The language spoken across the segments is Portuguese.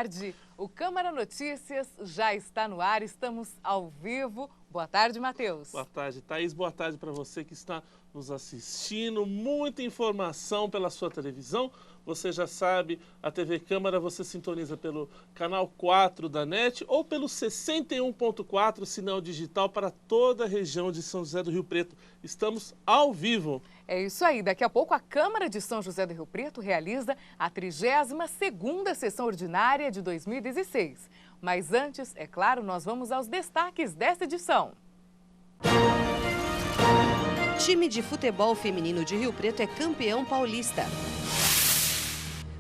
tarde. O Câmara Notícias já está no ar, estamos ao vivo. Boa tarde, Matheus. Boa tarde, Thaís. Boa tarde para você que está nos assistindo. Muita informação pela sua televisão. Você já sabe, a TV Câmara você sintoniza pelo canal 4 da NET ou pelo 61.4, sinal digital para toda a região de São José do Rio Preto. Estamos ao vivo. É isso aí. Daqui a pouco a Câmara de São José do Rio Preto realiza a 32ª sessão ordinária de 2016. Mas antes, é claro, nós vamos aos destaques desta edição. Time de futebol feminino de Rio Preto é campeão paulista.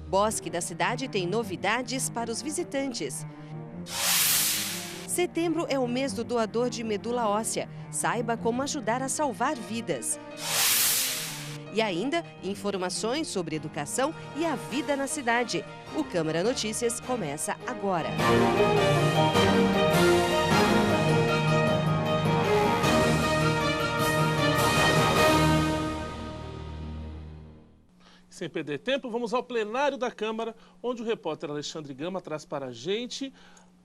Bosque da cidade tem novidades para os visitantes. Setembro é o mês do doador de medula óssea. Saiba como ajudar a salvar vidas. E ainda, informações sobre educação e a vida na cidade. O Câmara Notícias começa agora. Sem perder tempo, vamos ao plenário da Câmara, onde o repórter Alexandre Gama traz para a gente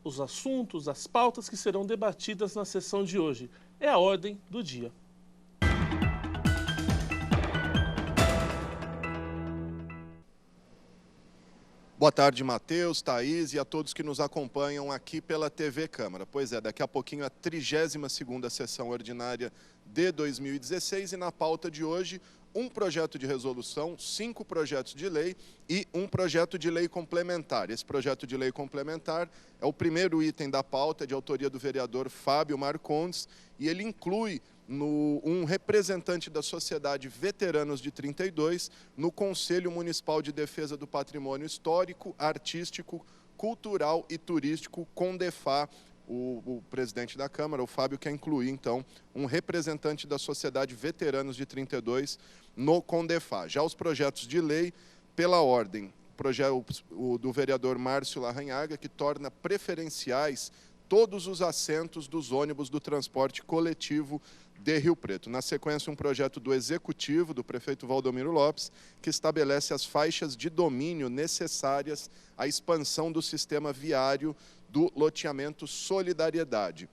os assuntos, as pautas que serão debatidas na sessão de hoje. É a ordem do dia. Boa tarde, Matheus, Thaís e a todos que nos acompanham aqui pela TV Câmara. Pois é, daqui a pouquinho a 32ª sessão ordinária de 2016 e na pauta de hoje um projeto de resolução, 5 projetos de lei e um projeto de lei complementar. Esse projeto de lei complementar é o primeiro item da pauta, de autoria do vereador Fábio Marcondes, e ele inclui um representante da Sociedade Veteranos de 32 no Conselho Municipal de Defesa do Patrimônio Histórico, Artístico, Cultural e Turístico, CONDEFA. O presidente da Câmara, o Fábio, quer incluir, então, um representante da Sociedade Veteranos de 32 no CONDEFA. Já os projetos de lei, pela ordem, o do vereador Márcio Larranhaga, que torna preferenciais todos os assentos dos ônibus do transporte coletivo de Rio Preto. Na sequência, um projeto do Executivo, do prefeito Valdomiro Lopes, que estabelece as faixas de domínio necessárias à expansão do sistema viário do loteamento Solidariedade.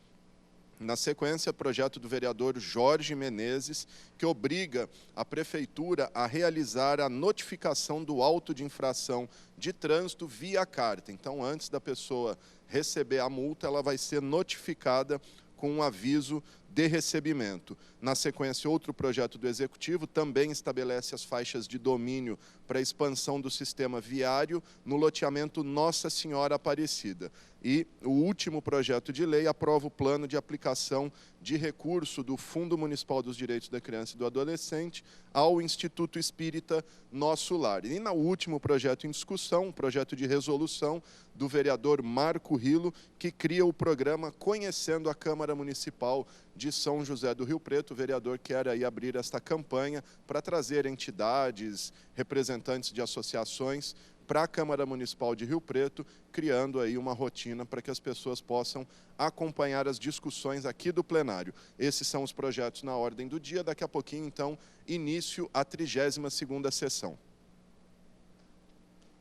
Na sequência, projeto do vereador Jorge Menezes, que obriga a Prefeitura a realizar a notificação do auto de infração de trânsito via carta. Então, antes da pessoa receber a multa, ela vai ser notificada com um aviso de recebimento. Na sequência, outro projeto do Executivo também estabelece as faixas de domínio para a expansão do sistema viário no loteamento Nossa Senhora Aparecida. E o último projeto de lei aprova o plano de aplicação de recurso do Fundo Municipal dos Direitos da Criança e do Adolescente ao Instituto Espírita Nosso Lar. E no último projeto em discussão, um projeto de resolução do vereador Marco Rilo, que cria o programa Conhecendo a Câmara Municipal de São José do Rio Preto. O vereador quer aí abrir esta campanha para trazer entidades, representantes de associações para a Câmara Municipal de Rio Preto, criando aí uma rotina para que as pessoas possam acompanhar as discussões aqui do plenário. Esses são os projetos na ordem do dia. Daqui a pouquinho, então, início a 32ª sessão.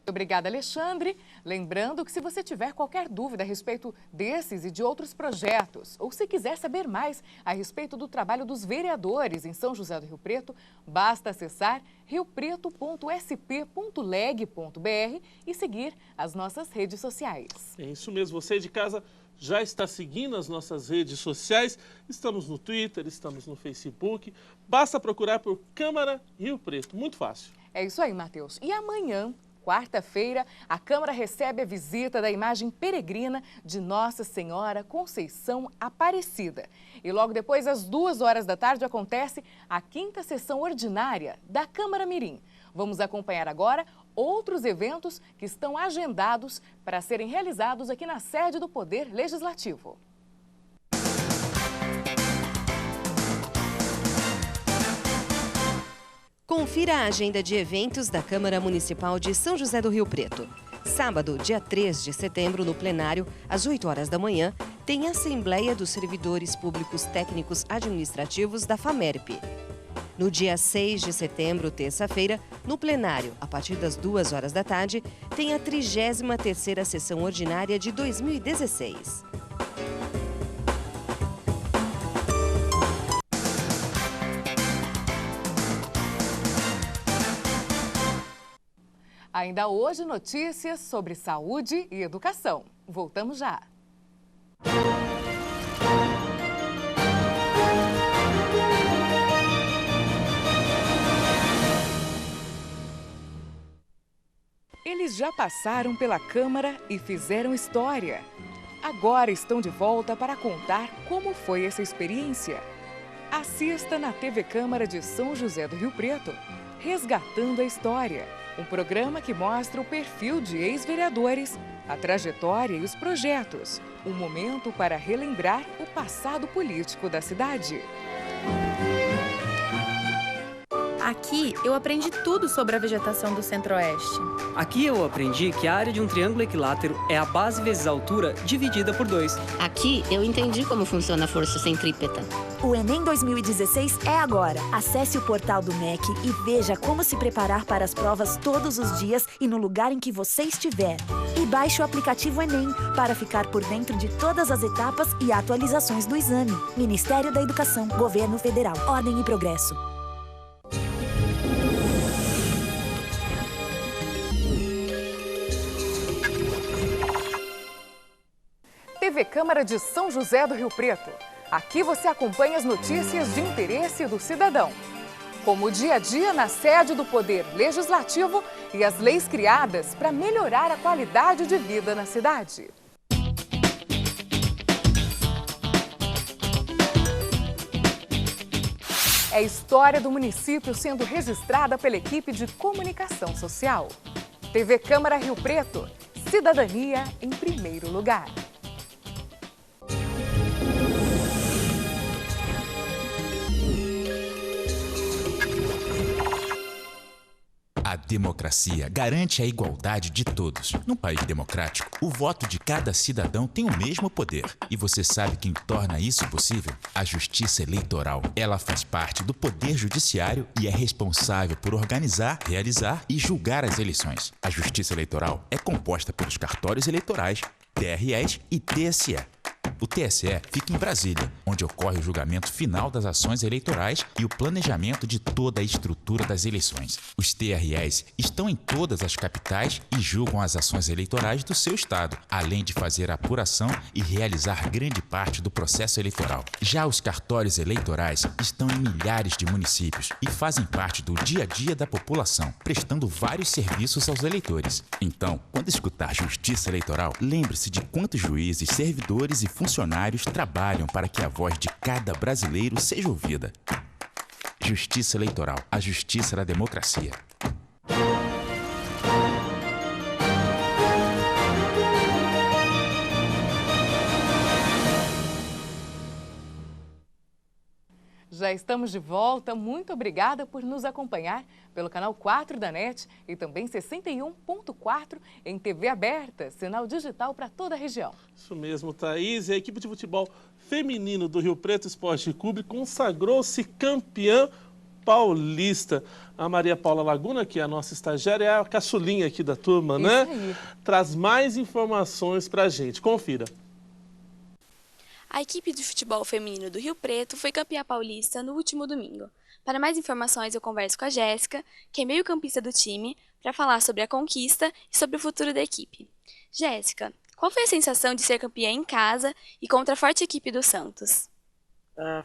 Obrigada, Alexandre. Lembrando que se você tiver qualquer dúvida a respeito desses e de outros projetos, ou se quiser saber mais a respeito do trabalho dos vereadores em São José do Rio Preto, basta acessar riopreto.sp.leg.br e seguir as nossas redes sociais. É isso mesmo, você de casa já está seguindo as nossas redes sociais, estamos no Twitter, estamos no Facebook, basta procurar por Câmara Rio Preto, muito fácil. É isso aí, Matheus. E amanhã, quarta-feira, a Câmara recebe a visita da imagem peregrina de Nossa Senhora Conceição Aparecida. E logo depois, às 2h da tarde, acontece a 5ª sessão ordinária da Câmara Mirim. Vamos acompanhar agora outros eventos que estão agendados para serem realizados aqui na sede do Poder Legislativo. Confira a agenda de eventos da Câmara Municipal de São José do Rio Preto. Sábado, dia 3 de setembro, no plenário, às 8h da manhã, tem a Assembleia dos Servidores Públicos Técnicos Administrativos da FAMERP. No dia 6 de setembro, terça-feira, no plenário, a partir das 2 horas da tarde, tem a 33ª sessão ordinária de 2016. Ainda hoje, notícias sobre saúde e educação. Voltamos já. Eles já passaram pela Câmara e fizeram história. Agora estão de volta para contar como foi essa experiência. Assista na TV Câmara de São José do Rio Preto, Resgatando a História, um programa que mostra o perfil de ex-vereadores, a trajetória e os projetos. Um momento para relembrar o passado político da cidade. Aqui eu aprendi tudo sobre a vegetação do Centro-Oeste. Aqui eu aprendi que a área de um triângulo equilátero é a base vezes a altura dividida por 2. Aqui eu entendi como funciona a força centrípeta. O Enem 2016 é agora. Acesse o portal do MEC e veja como se preparar para as provas todos os dias e no lugar em que você estiver. E baixe o aplicativo Enem para ficar por dentro de todas as etapas e atualizações do exame. Ministério da Educação, Governo Federal, Ordem e Progresso. TV Câmara de São José do Rio Preto. Aqui você acompanha as notícias de interesse do cidadão, como o dia a dia na sede do Poder Legislativo e as leis criadas para melhorar a qualidade de vida na cidade. É a história do município sendo registrada pela equipe de comunicação social. TV Câmara Rio Preto, cidadania em primeiro lugar. A democracia garante a igualdade de todos. Num país democrático, o voto de cada cidadão tem o mesmo poder. E você sabe quem torna isso possível? A Justiça Eleitoral. Ela faz parte do Poder Judiciário e é responsável por organizar, realizar e julgar as eleições. A Justiça Eleitoral é composta pelos cartórios eleitorais, TREs e TSE. O TSE fica em Brasília, onde ocorre o julgamento final das ações eleitorais e o planejamento de toda a estrutura das eleições. Os TREs estão em todas as capitais e julgam as ações eleitorais do seu estado, além de fazer a apuração e realizar grande parte do processo eleitoral. Já os cartórios eleitorais estão em milhares de municípios e fazem parte do dia a dia da população, prestando vários serviços aos eleitores. Então, quando escutar Justiça Eleitoral, lembre-se de quantos juízes, servidores e funcionários trabalham para que a voz de cada brasileiro seja ouvida. Justiça Eleitoral, a justiça da democracia. Já estamos de volta. Muito obrigada por nos acompanhar pelo canal 4 da NET e também 61.4 em TV aberta, sinal digital para toda a região. Isso mesmo, Thaís. E a equipe de futebol feminino do Rio Preto Esporte Clube consagrou-se campeã paulista. A Maria Paula Laguna, que é a nossa estagiária, é a caçulinha aqui da turma, né? Isso aí. Traz mais informações pra gente. Confira. A equipe de futebol feminino do Rio Preto foi campeã paulista no último domingo. Para mais informações, eu converso com a Jéssica, que é meio-campista do time, para falar sobre a conquista e sobre o futuro da equipe. Jéssica, qual foi a sensação de ser campeã em casa e contra a forte equipe do Santos?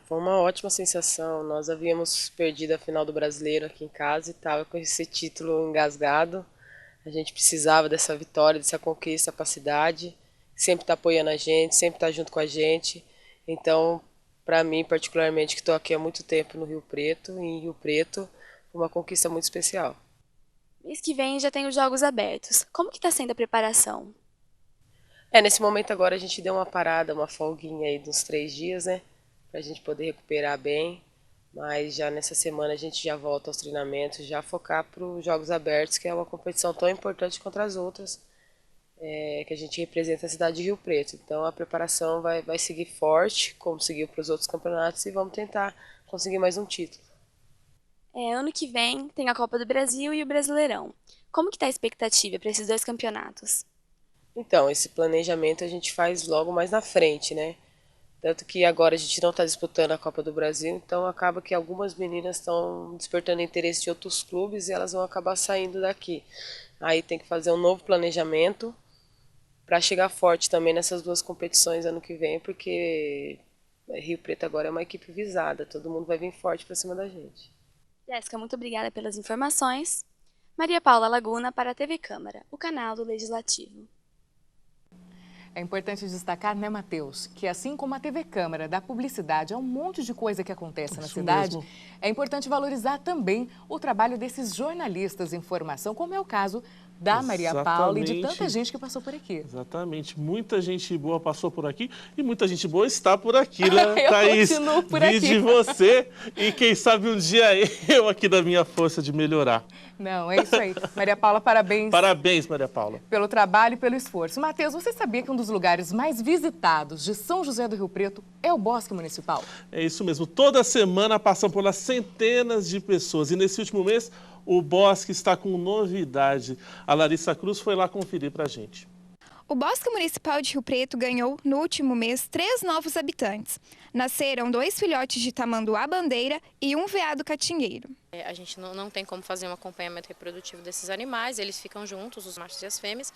Foi uma ótima sensação. Nós havíamos perdido a final do Brasileiro aqui em casa e estava com esse título engasgado. A gente precisava dessa vitória, dessa conquista para a cidade. Sempre está apoiando a gente, sempre está junto com a gente. Então, para mim, particularmente, que estou aqui há muito tempo no Rio Preto, em Rio Preto, foi uma conquista muito especial. Mês que vem já tem os Jogos Abertos. Como que está sendo a preparação? Nesse momento agora a gente deu uma parada, uma folguinha aí de uns 3 dias, né? Para a gente poder recuperar bem. Mas já nessa semana a gente já volta aos treinamentos, já focar para os Jogos Abertos, que é uma competição tão importante quanto as outras. Que a gente representa a cidade de Rio Preto. Então a preparação vai seguir forte, como seguiu para os outros campeonatos, e vamos tentar conseguir mais um título. Ano que vem tem a Copa do Brasil e o Brasileirão. Como que está a expectativa para esses 2 campeonatos? Então, esse planejamento a gente faz logo mais na frente, né? Tanto que agora a gente não está disputando a Copa do Brasil, então acaba que algumas meninas estão despertando interesse de outros clubes e elas vão acabar saindo daqui. Aí tem que fazer um novo planejamento para chegar forte também nessas 2 competições ano que vem, porque Rio Preto agora é uma equipe visada, todo mundo vai vir forte para cima da gente. Jéssica, muito obrigada pelas informações. Maria Paula Laguna para a TV Câmara, o canal do Legislativo. É importante destacar, né, Matheus, que assim como a TV Câmara dá publicidade a um monte de coisa que acontece na cidade, é importante valorizar também o trabalho desses jornalistas em formação, como é o caso da Maria Paula e de tanta gente que passou por aqui. Exatamente. Muita gente boa passou por aqui e muita gente boa está por aqui, né, Thaís? Eu continuo por Vi aqui. de você e quem sabe um dia eu aqui da minha força de melhorar. Não, é isso aí. Maria Paula, parabéns. Parabéns, Maria Paula. Pelo trabalho e pelo esforço. Matheus, você sabia que um dos lugares mais visitados de São José do Rio Preto é o Bosque Municipal? É isso mesmo. Toda semana passam por lá centenas de pessoas e nesse último mês o Bosque está com novidade. A Larissa Cruz foi lá conferir pra gente. O Bosque Municipal de Rio Preto ganhou, no último mês, 3 novos habitantes. Nasceram 2 filhotes de tamanduá-bandeira e um veado catingueiro. A gente não tem como fazer um acompanhamento reprodutivo desses animais, eles ficam juntos, os machos e as fêmeas.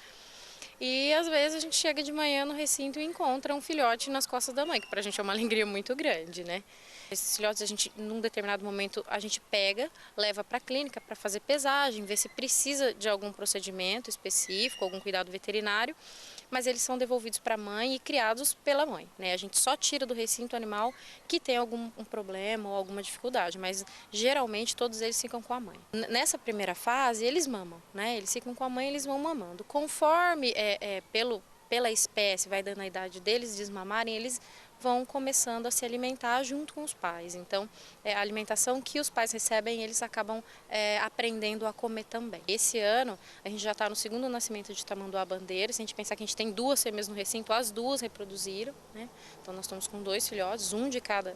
E às vezes a gente chega de manhã no recinto e encontra um filhote nas costas da mãe, que pra gente é uma alegria muito grande, né? Esses filhotes, num determinado momento, a gente pega, leva para a clínica para fazer pesagem, ver se precisa de algum procedimento específico, algum cuidado veterinário, mas eles são devolvidos para a mãe e criados pela mãe, né? A gente só tira do recinto animal que tem algum problema ou alguma dificuldade, mas geralmente todos eles ficam com a mãe. Nessa primeira fase, eles mamam, né? Eles ficam com a mãe e eles vão mamando. Conforme pela espécie vai dando a idade deles desmamarem, eles vão começando a se alimentar junto com os pais. Então, a alimentação que os pais recebem, eles acabam aprendendo a comer também. Esse ano, a gente já está no 2º nascimento de tamanduá-bandeira. Se a gente pensar que a gente tem 2 fêmeas no recinto, as 2 reproduziram, né? Então, nós estamos com 2 filhotes, um de cada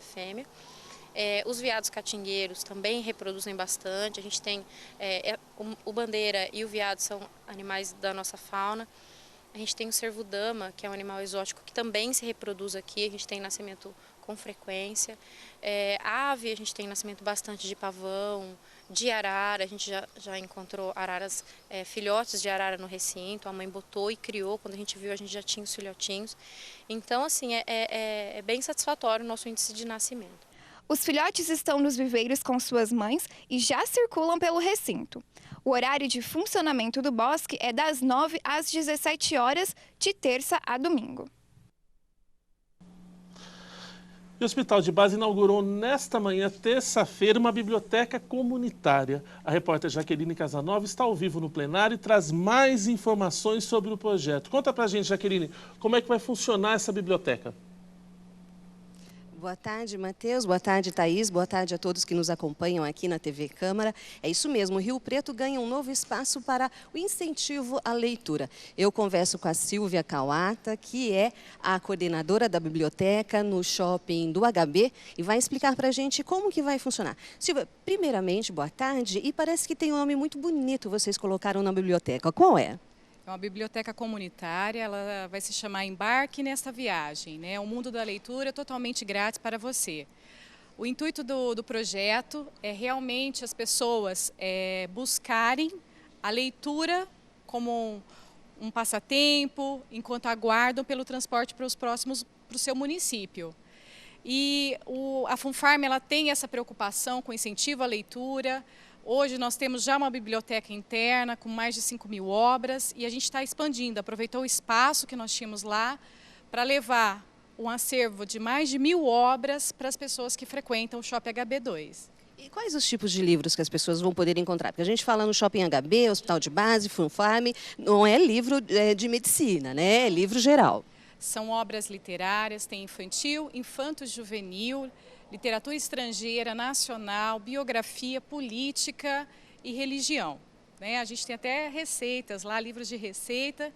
fêmea. Os veados catingueiros também reproduzem bastante. A gente tem o bandeira e o veado são animais da nossa fauna. A gente tem o cervo-dama, que é um animal exótico que também se reproduz aqui, a gente tem nascimento com frequência. Ave, a gente tem nascimento bastante de pavão, de arara, a gente já encontrou araras, filhotes de arara no recinto, a mãe botou e criou, quando a gente viu a gente já tinha os filhotinhos. Então, assim, é bem satisfatório o nosso índice de nascimento. Os filhotes estão nos viveiros com suas mães e já circulam pelo recinto. O horário de funcionamento do bosque é das 9 às 17 horas, de terça a domingo. O Hospital de Base inaugurou nesta manhã, terça-feira, uma biblioteca comunitária. A repórter Jaqueline Casanova está ao vivo no plenário e traz mais informações sobre o projeto. Conta pra gente, Jaqueline, como é que vai funcionar essa biblioteca? Boa tarde, Matheus. Boa tarde, Thaís. Boa tarde a todos que nos acompanham aqui na TV Câmara. É isso mesmo, o Rio Preto ganha um novo espaço para o incentivo à leitura. Eu converso com a Silvia Kawata, que é a coordenadora da biblioteca no shopping do HB, e vai explicar para a gente como que vai funcionar. Silvia, primeiramente, boa tarde. E parece que tem um nome muito bonito vocês colocaram na biblioteca. Qual é? É uma biblioteca comunitária, ela vai se chamar Embarque Nesta Viagem, né? O mundo da leitura é totalmente grátis para você. O intuito do projeto é realmente as pessoas buscarem a leitura como um passatempo, enquanto aguardam pelo transporte para o seu município. E a Funfarm ela tem essa preocupação com incentivo à leitura. Hoje nós temos já uma biblioteca interna com mais de 5.000 obras e a gente está expandindo, aproveitou o espaço que nós tínhamos lá para levar um acervo de mais de 1.000 obras para as pessoas que frequentam o Shopping HB2. E quais os tipos de livros que as pessoas vão poder encontrar? Porque a gente fala no Shopping HB, Hospital de Base, Funfarm, não é livro de medicina, né? É livro geral. São obras literárias, tem infantil, infanto-juvenil, literatura estrangeira, nacional, biografia, política e religião, né? A gente tem até receitas lá, livros de receita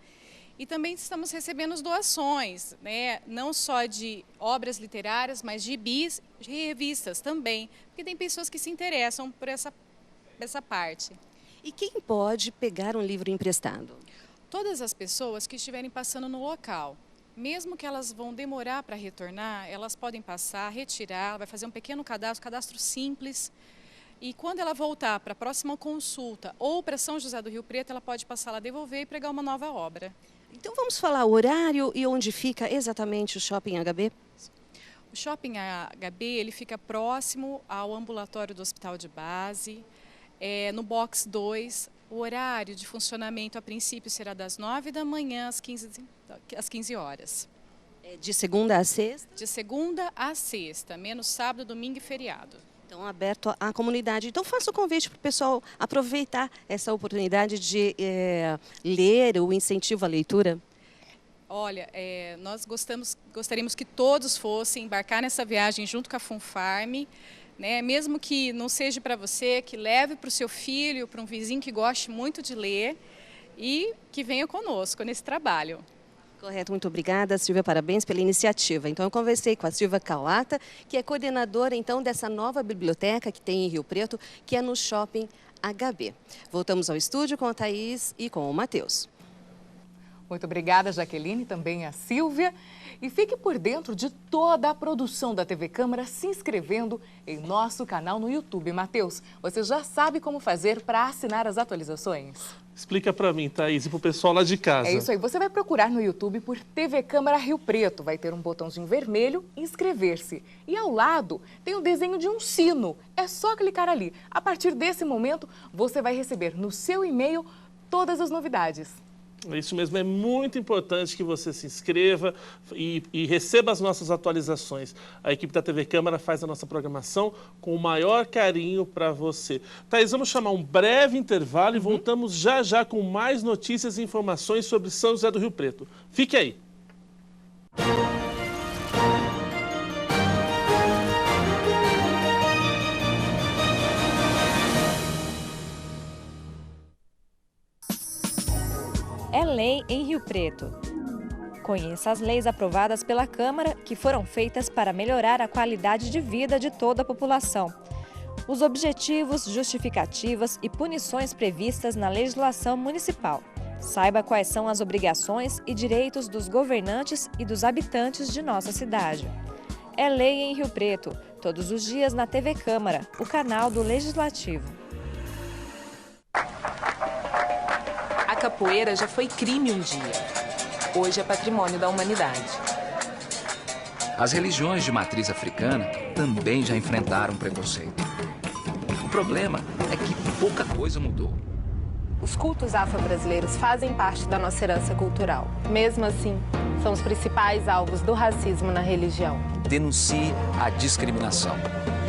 E também estamos recebendo doações, né? Não só de obras literárias, mas de gibis, de revistas também, porque tem pessoas que se interessam por essa parte. E quem pode pegar um livro emprestado? Todas as pessoas que estiverem passando no local. Mesmo que elas vão demorar para retornar, elas podem passar, retirar, vai fazer um pequeno cadastro simples. E quando ela voltar para a próxima consulta ou para São José do Rio Preto, ela pode passar lá, devolver e pregar uma nova obra. Então vamos falar o horário e onde fica exatamente o Shopping HB? O Shopping HB ele fica próximo ao ambulatório do Hospital de Base, no box 2. O horário de funcionamento a princípio será das 9 da manhã às 15 horas. De segunda a sexta? De segunda a sexta, menos sábado, domingo e feriado. Então, aberto à comunidade. Então, faça o convite para o pessoal aproveitar essa oportunidade de ler, o incentivo à leitura. Olha, nós gostaríamos que todos fossem embarcar nessa viagem junto com a FunFarm, né? Mesmo que não seja para você, que leve para o seu filho, para um vizinho que goste muito de ler e que venha conosco nesse trabalho. Correto, muito obrigada, Silvia, parabéns pela iniciativa. Então, eu conversei com a Silvia Kawata, que é coordenadora, então, dessa nova biblioteca que tem em Rio Preto, que é no Shopping HB. Voltamos ao estúdio com a Thaís e com o Matheus. Muito obrigada, Jaqueline, também a Silvia. E fique por dentro de toda a produção da TV Câmara se inscrevendo em nosso canal no YouTube. Matheus, você já sabe como fazer para assinar as atualizações? Explica para mim, Thaís, e para o pessoal lá de casa. É isso aí, você vai procurar no YouTube por TV Câmara Rio Preto. Vai ter um botãozinho vermelho, inscrever-se. E ao lado tem o desenho de um sino. É só clicar ali. A partir desse momento, você vai receber no seu e-mail todas as novidades. É isso mesmo, é muito importante que você se inscreva e receba as nossas atualizações. A equipe da TV Câmara faz a nossa programação com o maior carinho para você. Thaís, vamos chamar um breve intervalo e voltamos já já com mais notícias e informações sobre São José do Rio Preto. Fique aí. É lei em Rio Preto. Conheça as leis aprovadas pela Câmara que foram feitas para melhorar a qualidade de vida de toda a população. Os objetivos, justificativas e punições previstas na legislação municipal. Saiba quais são as obrigações e direitos dos governantes e dos habitantes de nossa cidade. É lei em Rio Preto, todos os dias na TV Câmara, o canal do Legislativo. A capoeira já foi crime um dia. Hoje é patrimônio da humanidade. As religiões de matriz africana também já enfrentaram preconceito. O problema é que pouca coisa mudou. Os cultos afro-brasileiros fazem parte da nossa herança cultural. Mesmo assim, são os principais alvos do racismo na religião. Denuncie a discriminação.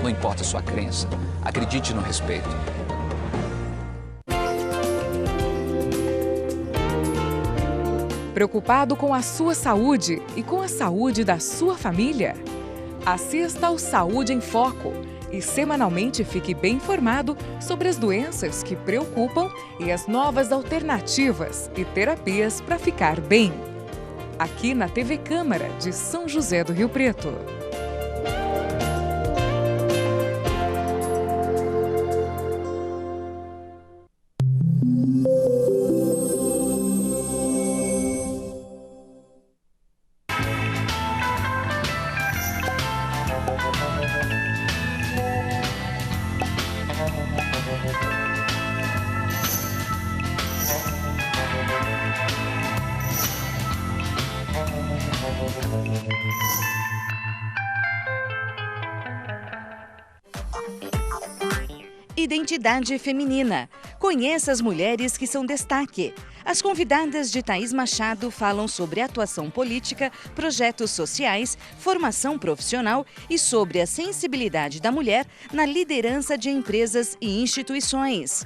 Não importa a sua crença, acredite no respeito. Preocupado com a sua saúde e com a saúde da sua família? Assista ao Saúde em Foco e semanalmente fique bem informado sobre as doenças que preocupam e as novas alternativas e terapias para ficar bem. Aqui na TV Câmara de São José do Rio Preto. Identidade feminina. Conheça as mulheres que são destaque. As convidadas de Thaís Machado falam sobre atuação política, projetos sociais, formação profissional e sobre a sensibilidade da mulher na liderança de empresas e instituições.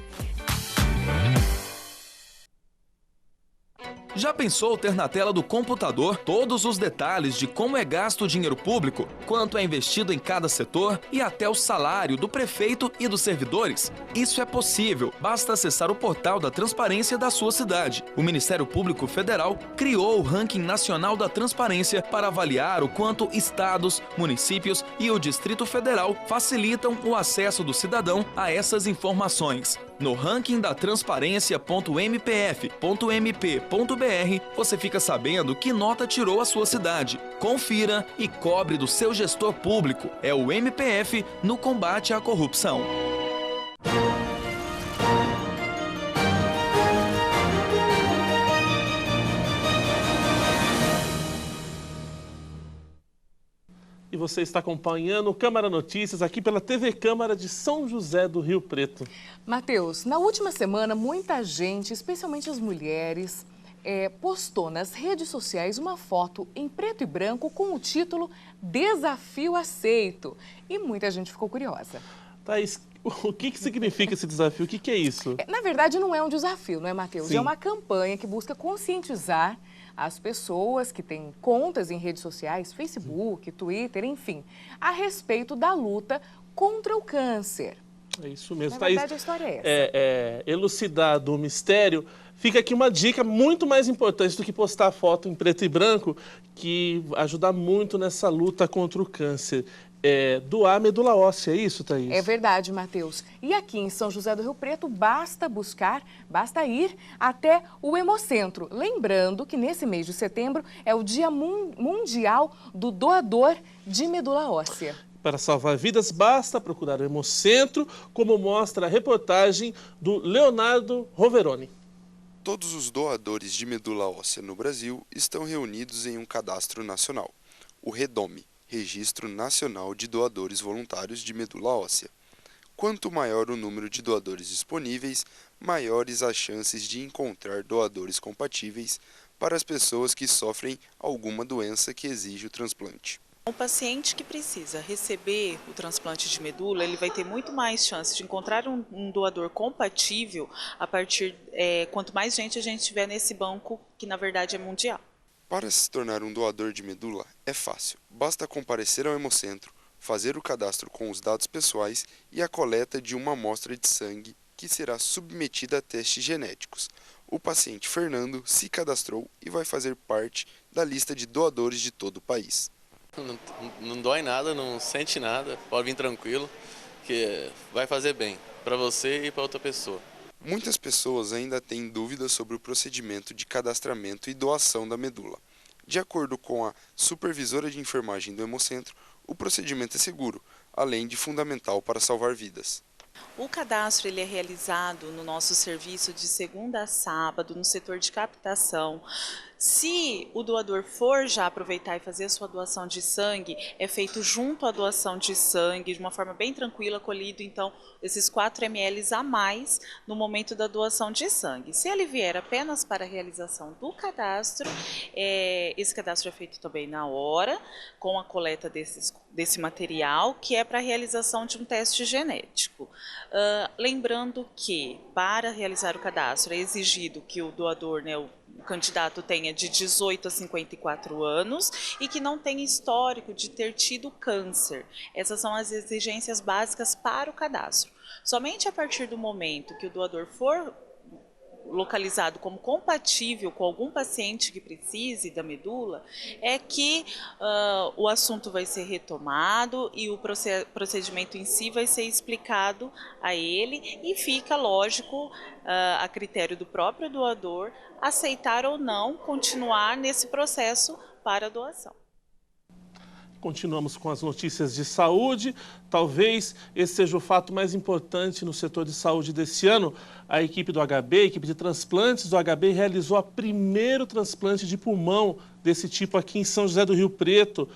Já pensou ter na tela do computador todos os detalhes de como é gasto o dinheiro público, quanto é investido em cada setor e até o salário do prefeito e dos servidores? Isso é possível, basta acessar o portal da transparência da sua cidade. O Ministério Público Federal criou o Ranking Nacional da Transparência para avaliar o quanto estados, municípios e o Distrito Federal facilitam o acesso do cidadão a essas informações. No ranking da transparência.mpf.mp.br, você fica sabendo que nota tirou a sua cidade. Confira e cobre do seu gestor público. É o MPF no combate à corrupção. E você está acompanhando o Câmara Notícias aqui pela TV Câmara de São José do Rio Preto. Matheus, na última semana, muita gente, especialmente as mulheres, postou nas redes sociais uma foto em preto e branco com o título Desafio Aceito. E muita gente ficou curiosa. Thaís, o que significa esse desafio? O que é isso? Na verdade, não é um desafio, não é, Matheus? Sim. É uma campanha que busca conscientizar as pessoas que têm contas em redes sociais, Facebook, Twitter, enfim, a respeito da luta contra o câncer. É isso mesmo, Na Thaís. verdade, a história é essa. Elucidado o mistério, fica aqui uma dica muito mais importante do que postar foto em preto e branco, que ajuda muito nessa luta contra o câncer. Doar medula óssea, é isso, Thaís? É verdade, Matheus. E aqui em São José do Rio Preto, basta ir até o Hemocentro. Lembrando que nesse mês de setembro é o Dia Mundial do Doador de Medula Óssea. Para salvar vidas, basta procurar o Hemocentro, como mostra a reportagem do Leonardo Roveroni. Todos os doadores de medula óssea no Brasil estão reunidos em um cadastro nacional, o REDOME, Registro Nacional de Doadores Voluntários de Medula Óssea. Quanto maior o número de doadores disponíveis, maiores as chances de encontrar doadores compatíveis para as pessoas que sofrem alguma doença que exige o transplante. O paciente que precisa receber o transplante de medula, ele vai ter muito mais chance de encontrar um doador compatível a partir, quanto mais gente a gente tiver nesse banco, que na verdade é mundial. Para se tornar um doador de medula é fácil, basta comparecer ao Hemocentro, fazer o cadastro com os dados pessoais e a coleta de uma amostra de sangue que será submetida a testes genéticos. O paciente Fernando se cadastrou e vai fazer parte da lista de doadores de todo o país. Não dói nada, não sente nada, pode vir tranquilo, que vai fazer bem para você e para outra pessoa. Muitas pessoas ainda têm dúvidas sobre o procedimento de cadastramento e doação da medula. De acordo com a supervisora de enfermagem do Hemocentro, o procedimento é seguro, além de fundamental para salvar vidas. O cadastro ele é realizado no nosso serviço de segunda a sábado, no setor de captação. Se o doador for já aproveitar e fazer a sua doação de sangue, é feito junto à doação de sangue, de uma forma bem tranquila, colhido então esses 4 ml a mais no momento da doação de sangue. Se ele vier apenas para a realização do cadastro, esse cadastro é feito também na hora, com a coleta desse material, que é para a realização de um teste genético. Lembrando que para realizar o cadastro é exigido que o doador, o candidato tenha de 18 a 54 anos e que não tenha histórico de ter tido câncer. Essas são as exigências básicas para o cadastro. Somente a partir do momento que o doador for localizado como compatível com algum paciente que precise da medula, é que o assunto vai ser retomado e o procedimento em si vai ser explicado a ele e fica, lógico, a critério do próprio doador aceitar ou não continuar nesse processo para a doação. Continuamos com as notícias de saúde. Talvez esse seja o fato mais importante no setor de saúde desse ano. A equipe do HB, a equipe de transplantes do HB, realizou o primeiro transplante de pulmão desse tipo aqui em São José do Rio Preto.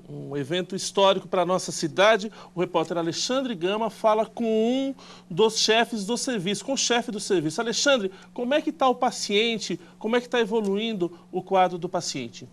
Um evento histórico para a nossa cidade. O repórter Alexandre Gama fala com um dos chefes do serviço, com o chefe do serviço. Alexandre, como é que está o paciente? Como é que está evoluindo o quadro do paciente?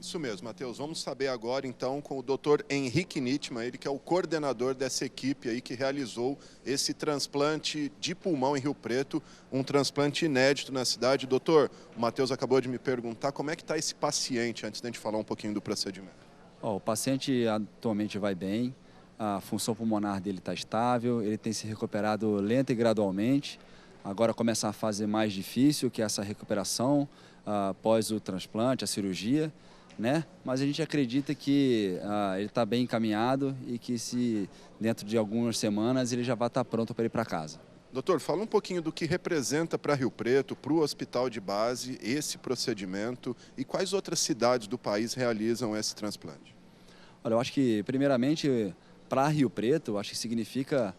Isso mesmo, Matheus. Vamos saber agora, então, com o Dr. Henrique Nittmann, ele que é o coordenador dessa equipe aí que realizou esse transplante de pulmão em Rio Preto, um transplante inédito na cidade. Doutor, o Matheus acabou de me perguntar como é que está esse paciente, antes de a gente falar um pouquinho do procedimento. O paciente atualmente vai bem, a função pulmonar dele está estável, ele tem se recuperado lenta e gradualmente. Agora começa a fase mais difícil, que é essa recuperação após o transplante, a cirurgia, né? Mas a gente acredita que ele está bem encaminhado e que se dentro de algumas semanas ele já vai estar pronto para ir para casa. Doutor, fala um pouquinho do que representa para Rio Preto, para o hospital de base, esse procedimento e quais outras cidades do país realizam esse transplante. Olha, eu acho que primeiramente para Rio Preto, acho que significa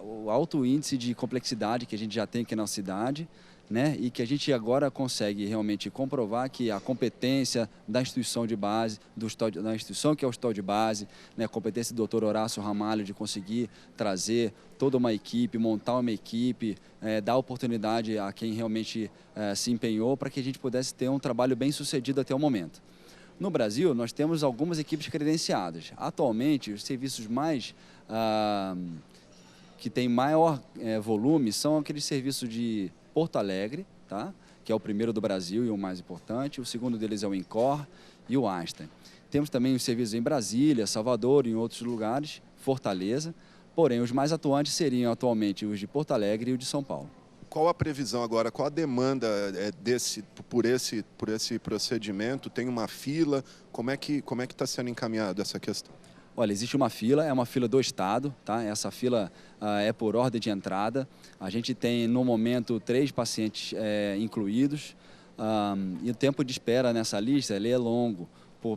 o alto índice de complexidade que a gente já tem aqui na cidade, né? E que a gente agora consegue realmente comprovar que a competência da instituição de base, da instituição que é o hospital de base, né? A competência do Dr. Horácio Ramalho de conseguir trazer toda uma equipe, montar uma equipe, dar oportunidade a quem realmente se empenhou para que a gente pudesse ter um trabalho bem sucedido até o momento. No Brasil, nós temos algumas equipes credenciadas. Atualmente, os serviços que têm maior volume são aqueles serviços de Porto Alegre, tá? Que é o primeiro do Brasil e o mais importante. O segundo deles é o INCOR e o Einstein. Temos também os serviços em Brasília, Salvador e em outros lugares, Fortaleza. Porém, os mais atuantes seriam atualmente os de Porto Alegre e o de São Paulo. Qual a previsão agora? Qual a demanda por esse procedimento? Tem uma fila? Como é que está sendo encaminhada essa questão? Olha, existe uma fila, é uma fila do Estado, tá? Essa fila é por ordem de entrada. A gente tem, no momento, 3 pacientes incluídos e o tempo de espera nessa lista ele é longo,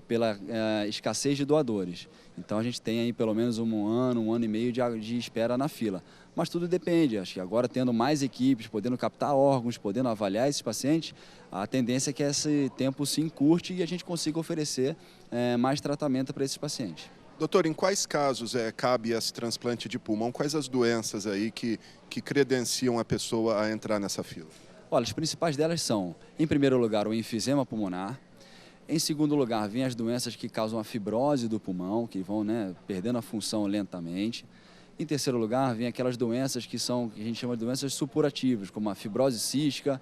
pela escassez de doadores. Então, a gente tem aí pelo menos um ano e meio de espera na fila. Mas tudo depende, acho que agora tendo mais equipes, podendo captar órgãos, podendo avaliar esses pacientes, a tendência é que esse tempo se encurte e a gente consiga oferecer mais tratamento para esses pacientes. Doutor, em quais casos cabe esse transplante de pulmão? Quais as doenças aí que credenciam a pessoa a entrar nessa fila? Olha, as principais delas são, em primeiro lugar, o enfisema pulmonar. Em segundo lugar, vem as doenças que causam a fibrose do pulmão, que vão perdendo a função lentamente. Em terceiro lugar, vem aquelas doenças que a gente chama de doenças supurativas, como a fibrose cística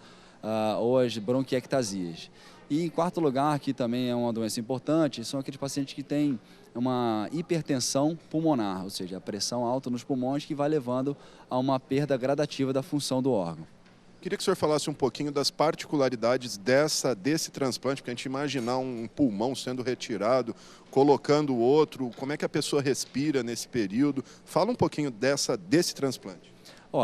ou as bronquiectasias. E em quarto lugar, que também é uma doença importante, são aqueles pacientes que têm uma hipertensão pulmonar, ou seja, a pressão alta nos pulmões que vai levando a uma perda gradativa da função do órgão. Queria que o senhor falasse um pouquinho das particularidades desse transplante, porque a gente imaginar um pulmão sendo retirado, colocando o outro, como é que a pessoa respira nesse período. Fala um pouquinho desse transplante.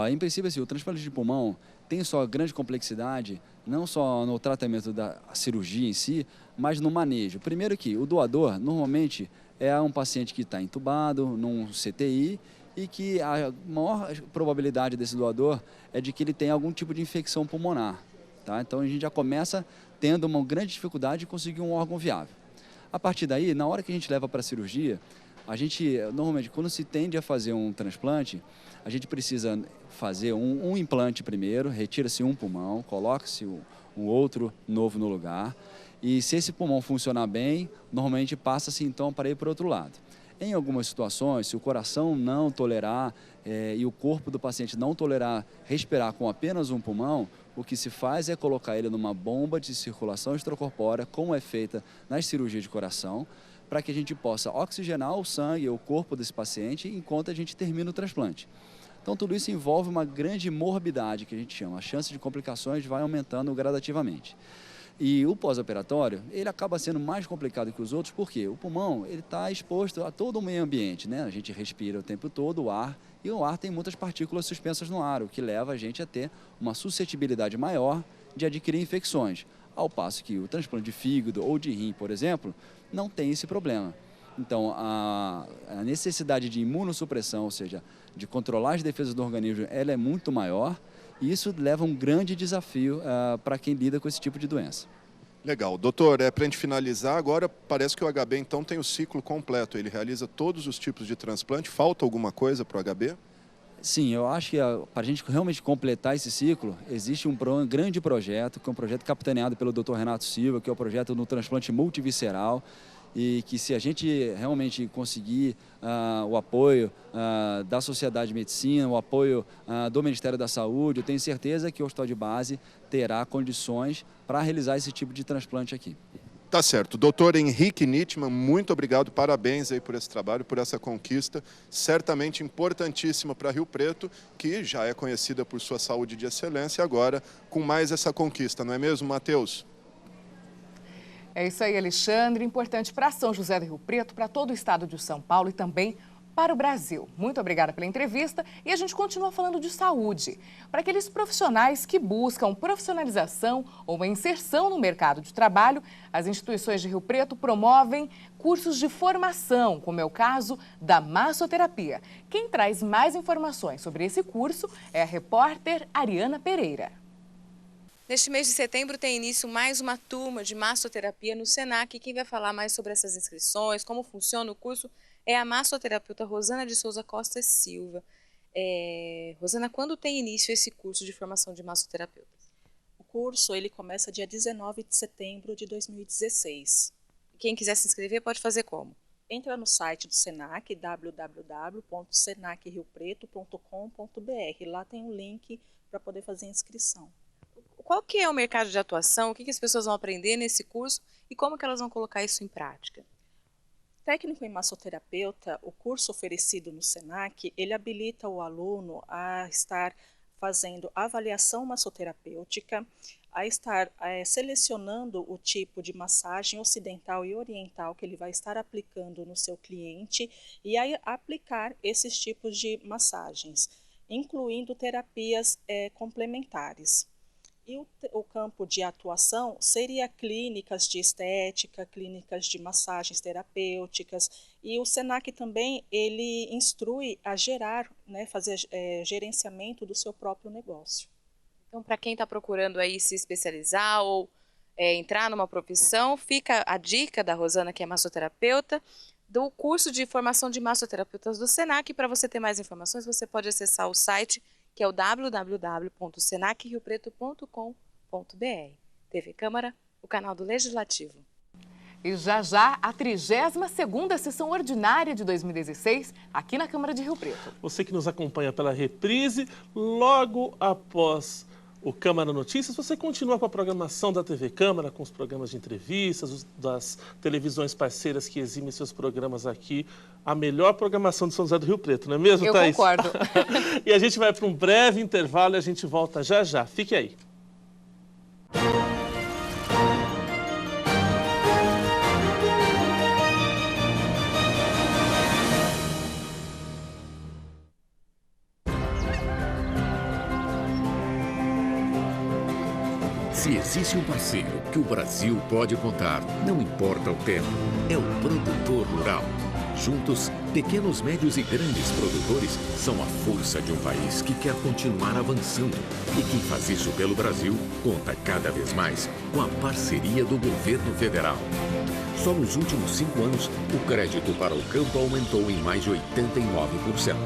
Em princípio, assim, o transplante de pulmão tem sua grande complexidade, não só no tratamento da cirurgia em si, mas no manejo. Primeiro que o doador, normalmente, é um paciente que está entubado, num CTI, e que a maior probabilidade desse doador é de que ele tenha algum tipo de infecção pulmonar. Tá? Então, a gente já começa tendo uma grande dificuldade de conseguir um órgão viável. A partir daí, na hora que a gente leva para a cirurgia, a gente, normalmente, quando se tende a fazer um transplante, a gente precisa fazer um implante primeiro, retira-se um pulmão, coloca-se um outro novo no lugar, e se esse pulmão funcionar bem, normalmente passa-se então para ir para o outro lado. Em algumas situações, se o coração não tolerar e o corpo do paciente não tolerar respirar com apenas um pulmão, o que se faz é colocar ele numa bomba de circulação extracorpórea, como é feita nas cirurgias de coração, para que a gente possa oxigenar o sangue, o corpo desse paciente, enquanto a gente termina o transplante. Então, tudo isso envolve uma grande morbidade, que a gente chama. A chance de complicações vai aumentando gradativamente. E o pós-operatório, ele acaba sendo mais complicado que os outros, porque o pulmão ele está exposto a todo o meio ambiente, né? A gente respira o tempo todo o ar, e o ar tem muitas partículas suspensas no ar, o que leva a gente a ter uma suscetibilidade maior de adquirir infecções. Ao passo que o transplante de fígado ou de rim, por exemplo, não tem esse problema. Então, a necessidade de imunossupressão, ou seja, de controlar as defesas do organismo, ela é muito maior, e isso leva um grande desafio para quem lida com esse tipo de doença. Legal. Doutor, para a gente finalizar, agora parece que o HB então tem o ciclo completo. Ele realiza todos os tipos de transplante. Falta alguma coisa para o HB? Sim, eu acho que para a gente realmente completar esse ciclo, existe um grande projeto, que é um projeto capitaneado pelo Dr. Renato Silva, que é o projeto do transplante multivisceral, e que se a gente realmente conseguir o apoio da Sociedade de Medicina, o apoio do Ministério da Saúde, eu tenho certeza que o Hospital de Base terá condições para realizar esse tipo de transplante aqui. Tá certo. Doutor Henrique Nittmann, muito obrigado, parabéns aí por esse trabalho, por essa conquista, certamente importantíssima para Rio Preto, que já é conhecida por sua saúde de excelência, agora com mais essa conquista, não é mesmo, Matheus? É isso aí, Alexandre. Importante para São José do Rio Preto, para todo o estado de São Paulo e também para o Brasil. Muito obrigada pela entrevista e a gente continua falando de saúde. Para aqueles profissionais que buscam profissionalização ou uma inserção no mercado de trabalho, as instituições de Rio Preto promovem cursos de formação, como é o caso da massoterapia. Quem traz mais informações sobre esse curso é a repórter Ariana Pereira. Neste mês de setembro tem início mais uma turma de massoterapia no Senac. Quem vai falar mais sobre essas inscrições, como funciona o curso, é a massoterapeuta Rosana de Souza Costa Silva. Rosana, quando tem início esse curso de formação de massoterapeutas? O curso ele começa dia 19 de setembro de 2016. Quem quiser se inscrever pode fazer como? Entra no site do Senac, www.senacriopreto.com.br. Lá tem um link para poder fazer a inscrição. Qual que é o mercado de atuação? O que as pessoas vão aprender nesse curso e como que elas vão colocar isso em prática? Técnico em massoterapeuta, o curso oferecido no Senac, ele habilita o aluno a estar fazendo avaliação massoterapêutica, a estar selecionando o tipo de massagem ocidental e oriental que ele vai estar aplicando no seu cliente e a aplicar esses tipos de massagens, incluindo terapias complementares. E o campo de atuação seria clínicas de estética, clínicas de massagens terapêuticas, e o Senac também ele instrui a gerar, fazer gerenciamento do seu próprio negócio. Então, para quem está procurando aí se especializar ou entrar numa profissão, fica a dica da Rosana, que é massoterapeuta, do curso de formação de massoterapeutas do Senac. Para você ter mais informações, você pode acessar o site que é o www.senacriopreto.com.br. TV Câmara, o canal do Legislativo. E já a 32ª sessão ordinária de 2016, aqui na Câmara de Rio Preto. Você que nos acompanha pela reprise, logo após o Câmara Notícias, você continua com a programação da TV Câmara, com os programas de entrevistas, das televisões parceiras que exibem seus programas aqui. A melhor programação de São José do Rio Preto, não é mesmo, Eu Thaís? concordo. E a gente vai para um breve intervalo e a gente volta já. Fique aí. Se existe um parceiro que o Brasil pode contar, não importa o tempo, é o produtor rural. Juntos, pequenos, médios e grandes produtores são a força de um país que quer continuar avançando. E quem faz isso pelo Brasil conta cada vez mais com a parceria do governo federal. Só nos últimos 5 anos, o crédito para o campo aumentou em mais de 89%.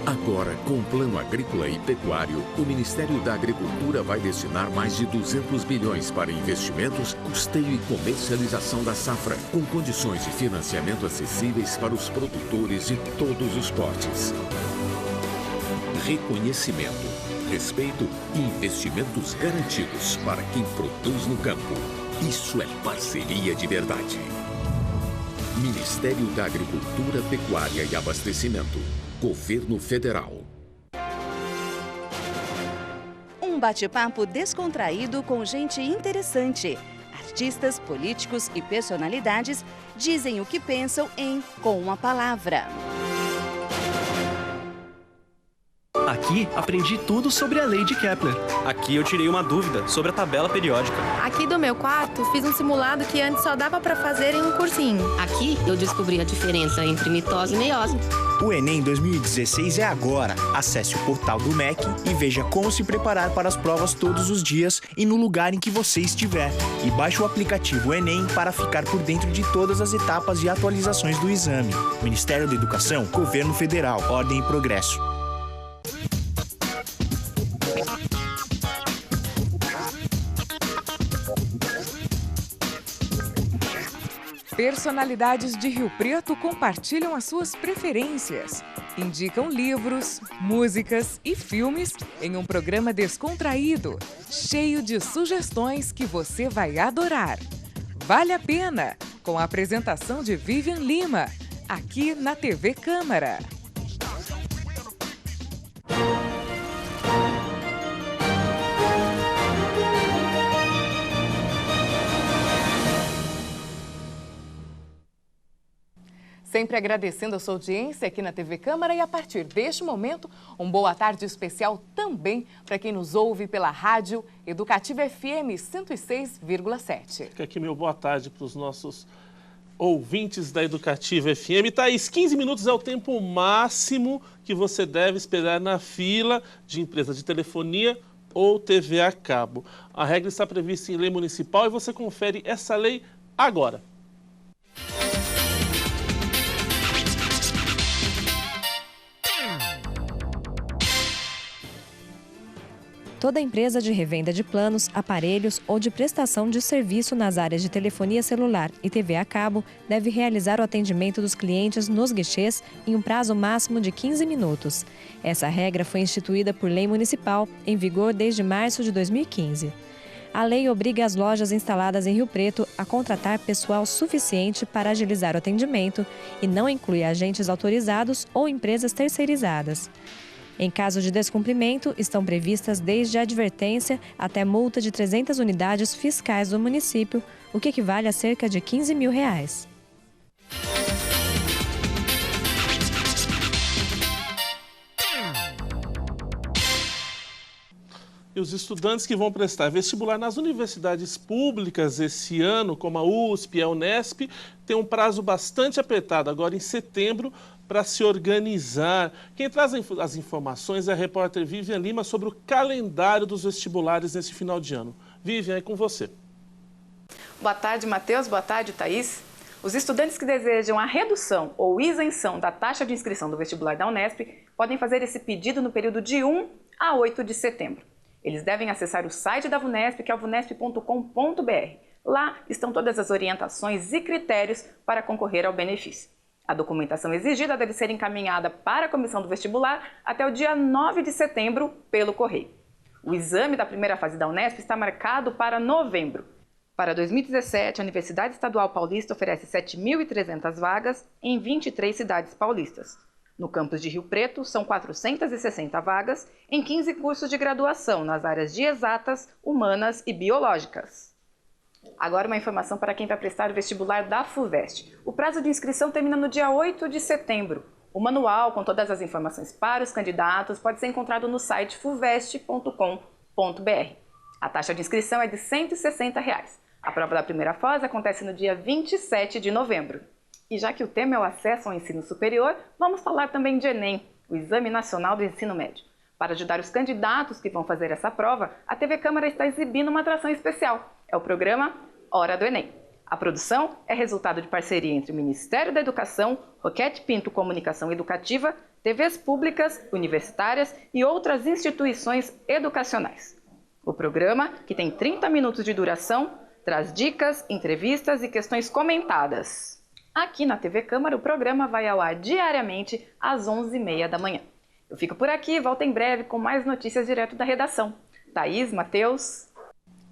Agora, com o Plano Agrícola e Pecuário, o Ministério da Agricultura vai destinar mais de 200 bilhões para investimentos, custeio e comercialização da safra, com condições de financiamento acessíveis para os produtores de todos os portes. Reconhecimento, respeito e investimentos garantidos para quem produz no campo. Isso é parceria de verdade. Ministério da Agricultura, Pecuária e Abastecimento. Governo Federal. Um bate-papo descontraído com gente interessante. Artistas, políticos e personalidades dizem o que pensam em Com uma Palavra. Aqui aprendi tudo sobre a lei de Kepler. Aqui eu tirei uma dúvida sobre a tabela periódica. Aqui do meu quarto fiz um simulado que antes só dava para fazer em um cursinho. Aqui eu descobri a diferença entre mitose e meiose. O Enem 2016 é agora. Acesse o portal do MEC e veja como se preparar para as provas todos os dias e no lugar em que você estiver. E baixe o aplicativo Enem para ficar por dentro de todas as etapas e atualizações do exame. Ministério da Educação, Governo Federal, Ordem e Progresso. Personalidades de Rio Preto compartilham as suas preferências. Indicam livros, músicas e filmes em um programa descontraído, cheio de sugestões que você vai adorar. Vale a Pena, com a apresentação de Vivian Lima, aqui na TV Câmara. Sempre agradecendo a sua audiência aqui na TV Câmara e a partir deste momento, um boa tarde especial também para quem nos ouve pela rádio Educativa FM 106,7. Fica aqui meu boa tarde para os nossos ouvintes da Educativa FM. Thaís, 15 minutos é o tempo máximo que você deve esperar na fila de empresa de telefonia ou TV a cabo. A regra está prevista em lei municipal e você confere essa lei agora. Toda empresa de revenda de planos, aparelhos ou de prestação de serviço nas áreas de telefonia celular e TV a cabo deve realizar o atendimento dos clientes nos guichês em um prazo máximo de 15 minutos. Essa regra foi instituída por lei municipal, em vigor desde março de 2015. A lei obriga as lojas instaladas em Rio Preto a contratar pessoal suficiente para agilizar o atendimento e não inclui agentes autorizados ou empresas terceirizadas. Em caso de descumprimento, estão previstas desde a advertência até multa de 300 unidades fiscais do município, o que equivale a cerca de R$15 mil. E os estudantes que vão prestar vestibular nas universidades públicas esse ano, como a USP e a Unesp, têm um prazo bastante apertado, agora em setembro, para se organizar. Quem traz as informações é a repórter Vivian Lima sobre o calendário dos vestibulares nesse final de ano. Vivian, é com você. Boa tarde, Matheus. Boa tarde, Thaís. Os estudantes que desejam a redução ou isenção da taxa de inscrição do vestibular da Unesp podem fazer esse pedido no período de 1 a 8 de setembro. Eles devem acessar o site da VUNESP, que é o vunesp.com.br. Lá estão todas as orientações e critérios para concorrer ao benefício. A documentação exigida deve ser encaminhada para a comissão do vestibular até o dia 9 de setembro pelo correio. O exame da primeira fase da Unesp está marcado para novembro. Para 2017, a Universidade Estadual Paulista oferece 7.300 vagas em 23 cidades paulistas. No campus de Rio Preto, são 460 vagas em 15 cursos de graduação nas áreas de exatas, humanas e biológicas. Agora uma informação para quem vai prestar o vestibular da FUVEST. O prazo de inscrição termina no dia 8 de setembro. O manual com todas as informações para os candidatos pode ser encontrado no site fuvest.com.br. A taxa de inscrição é de R$ 160. A prova da primeira fase acontece no dia 27 de novembro. E já que o tema é o acesso ao ensino superior, vamos falar também de Enem, o Exame Nacional do Ensino Médio. Para ajudar os candidatos que vão fazer essa prova, a TV Câmara está exibindo uma atração especial. É o programa Hora do Enem. A produção é resultado de parceria entre o Ministério da Educação, Roquete Pinto Comunicação Educativa, TVs públicas, universitárias e outras instituições educacionais. O programa, que tem 30 minutos de duração, traz dicas, entrevistas e questões comentadas. Aqui na TV Câmara, o programa vai ao ar diariamente às 11h30 da manhã. Eu fico por aqui e volto em breve com mais notícias direto da redação. Thaís, Matheus.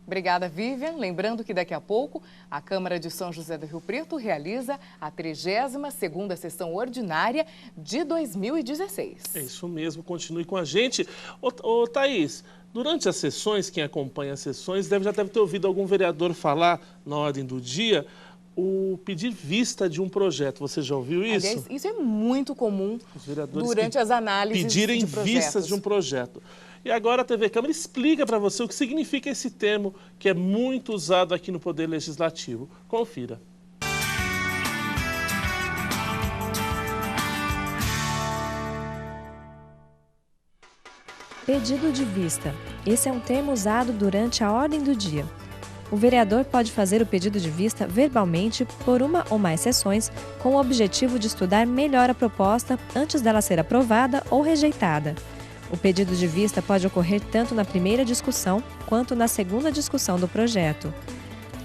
Obrigada, Vivian. Lembrando que daqui a pouco a Câmara de São José do Rio Preto realiza a 32ª sessão ordinária de 2016. É isso mesmo, continue com a gente. Ô Thaís, durante as sessões, quem acompanha as sessões já deve ter ouvido algum vereador falar na ordem do dia o pedir vista de um projeto. Você já ouviu isso? Aliás, isso é muito comum durante as análises pedirem de projetos. vistas de um projeto. E agora a TV Câmara explica para você o que significa esse termo que é muito usado aqui no Poder Legislativo. Confira. Pedido de vista. Esse é um termo usado durante a ordem do dia. O vereador pode fazer o pedido de vista verbalmente por uma ou mais sessões, com o objetivo de estudar melhor a proposta antes dela ser aprovada ou rejeitada. O pedido de vista pode ocorrer tanto na primeira discussão quanto na segunda discussão do projeto.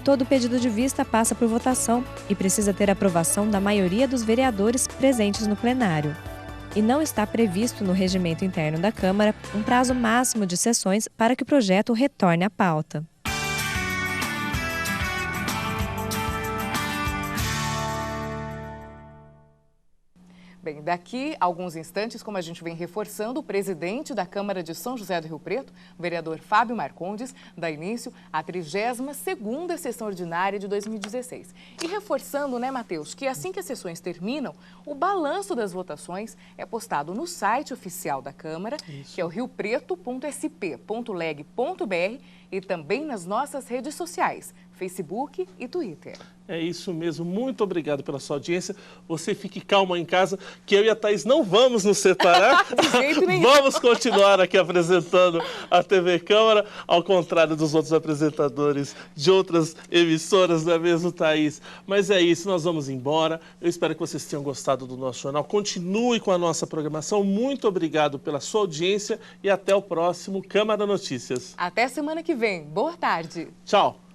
Todo pedido de vista passa por votação e precisa ter aprovação da maioria dos vereadores presentes no plenário. E não está previsto no regimento interno da Câmara um prazo máximo de sessões para que o projeto retorne à pauta. Bem, daqui a alguns instantes, como a gente vem reforçando, o presidente da Câmara de São José do Rio Preto, o vereador Fábio Marcondes, dá início à 32ª sessão ordinária de 2016. E reforçando, né, Matheus, que assim que as sessões terminam, o balanço das votações é postado no site oficial da Câmara, que é o riopreto.sp.leg.br, e também nas nossas redes sociais, Facebook e Twitter. É isso mesmo, muito obrigado pela sua audiência. Você fique calma em casa, que eu e a Thaís não vamos nos separar. De jeito nenhum. Vamos continuar aqui apresentando a TV Câmara, ao contrário dos outros apresentadores de outras emissoras, não é mesmo, Thaís? Mas é isso, nós vamos embora. Eu espero que vocês tenham gostado do nosso jornal. Continue com a nossa programação. Muito obrigado pela sua audiência e até o próximo Câmara Notícias. Até semana que vem. Boa tarde. Tchau.